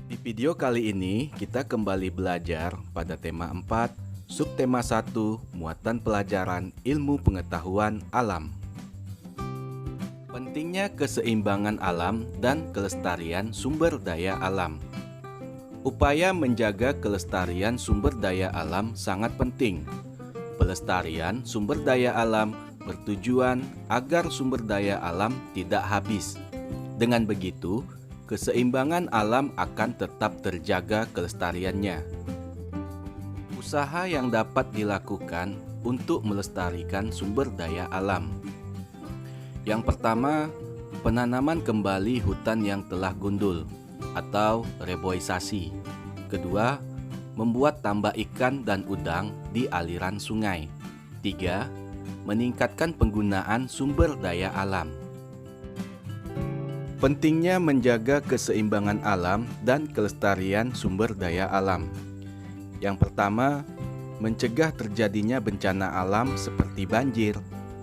Di video kali ini kita kembali belajar pada tema 4, subtema 1, muatan pelajaran ilmu pengetahuan alam. Pentingnya keseimbangan alam dan kelestarian sumber daya alam. Upaya menjaga kelestarian sumber daya alam sangat penting. Pelestarian sumber daya alam bertujuan agar sumber daya alam tidak habis. Dengan begitu, keseimbangan alam akan tetap terjaga kelestariannya. Usaha yang dapat dilakukan untuk melestarikan sumber daya alam. Yang pertama, penanaman kembali hutan yang telah gundul atau reboisasi. Kedua, membuat tambak ikan dan udang di aliran sungai. 3. Meningkatkan penggunaan sumber daya alam. Pentingnya menjaga keseimbangan alam dan kelestarian sumber daya alam. Yang pertama, mencegah terjadinya bencana alam seperti banjir,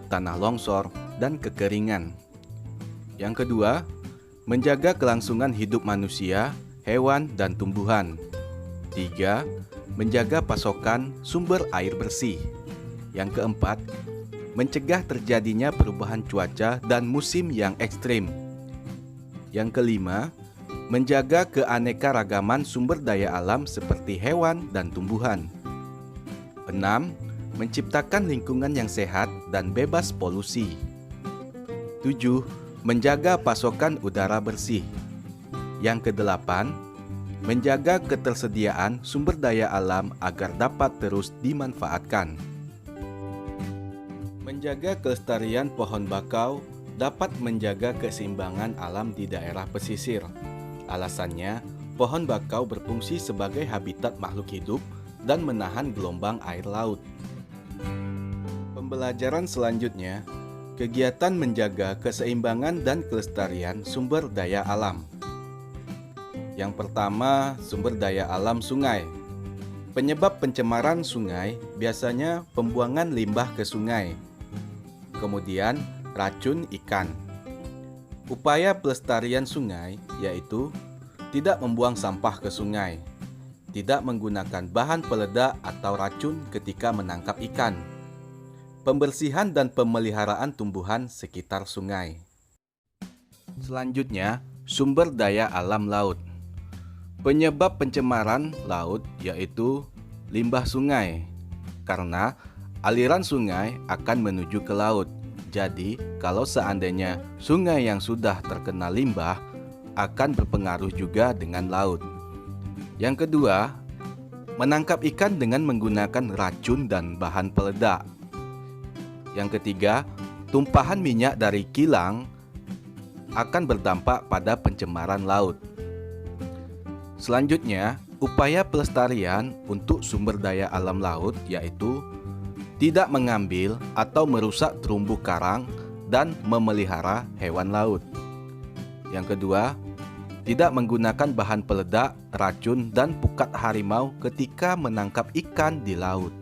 tanah longsor, dan kekeringan. Yang kedua, menjaga kelangsungan hidup manusia, hewan, dan tumbuhan. 3. Menjaga pasokan sumber air bersih. Yang keempat, mencegah terjadinya perubahan cuaca dan musim yang ekstrim. Yang kelima, menjaga keanekaragaman sumber daya alam seperti hewan dan tumbuhan. 6. Menciptakan lingkungan yang sehat dan bebas polusi. 7. Menjaga pasokan udara bersih. Yang kedelapan, menjaga ketersediaan sumber daya alam agar dapat terus dimanfaatkan. Menjaga kelestarian pohon bakau dapat menjaga keseimbangan alam di daerah pesisir. Alasannya, pohon bakau berfungsi sebagai habitat makhluk hidup dan menahan gelombang air laut. Pembelajaran selanjutnya, kegiatan menjaga keseimbangan dan kelestarian sumber daya alam. Yang pertama, sumber daya alam sungai. Penyebab pencemaran sungai biasanya pembuangan limbah ke sungai. Kemudian, racun ikan. Upaya pelestarian sungai yaitu tidak membuang sampah ke sungai, tidak menggunakan bahan peledak atau racun ketika menangkap ikan, pembersihan dan pemeliharaan tumbuhan sekitar sungai. Selanjutnya, sumber daya alam laut. Penyebab pencemaran laut yaitu limbah sungai, karena aliran sungai akan menuju ke laut. Jadi, kalau seandainya sungai yang sudah terkena limbah akan berpengaruh juga dengan laut. Yang kedua, menangkap ikan dengan menggunakan racun dan bahan peledak. Yang ketiga, tumpahan minyak dari kilang akan berdampak pada pencemaran laut. Selanjutnya, upaya pelestarian untuk sumber daya alam laut yaitu tidak mengambil atau merusak terumbu karang dan memelihara hewan laut. Yang kedua, tidak menggunakan bahan peledak, racun, dan pukat harimau ketika menangkap ikan di laut.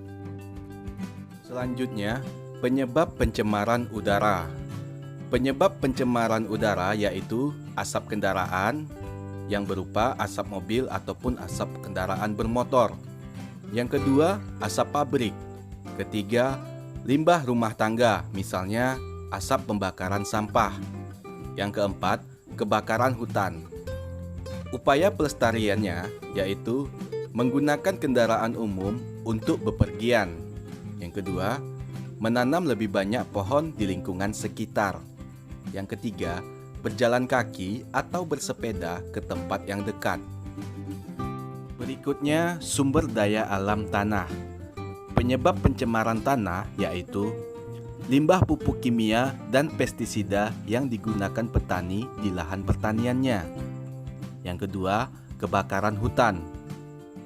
Selanjutnya, penyebab pencemaran udara. Penyebab pencemaran udara yaitu asap kendaraan yang berupa asap mobil ataupun asap kendaraan bermotor. Yang kedua, asap pabrik. Ketiga, limbah rumah tangga, misalnya asap pembakaran sampah. Yang keempat, kebakaran hutan. Upaya pelestariannya yaitu menggunakan kendaraan umum untuk bepergian. Yang kedua, menanam lebih banyak pohon di lingkungan sekitar. Yang ketiga, berjalan kaki atau bersepeda ke tempat yang dekat. Berikutnya, sumber daya alam tanah. Penyebab pencemaran tanah yaitu limbah pupuk kimia dan pestisida yang digunakan petani di lahan pertaniannya. Yang kedua, kebakaran hutan.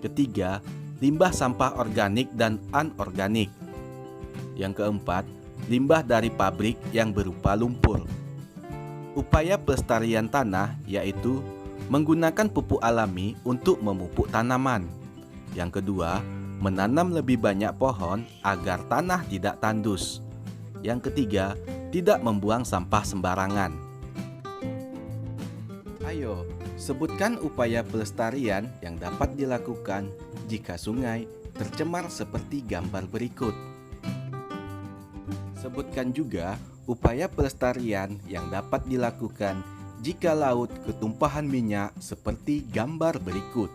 Ketiga, limbah sampah organik dan anorganik. Yang keempat, limbah dari pabrik yang berupa lumpur. Upaya pelestarian tanah yaitu menggunakan pupuk alami untuk memupuk tanaman. Yang kedua, menanam lebih banyak pohon agar tanah tidak tandus. Yang ketiga, tidak membuang sampah sembarangan. Ayo, Sebutkan upaya pelestarian yang dapat dilakukan jika sungai tercemar seperti gambar berikut. Sebutkan juga upaya pelestarian yang dapat dilakukan jika laut ketumpahan minyak seperti gambar berikut.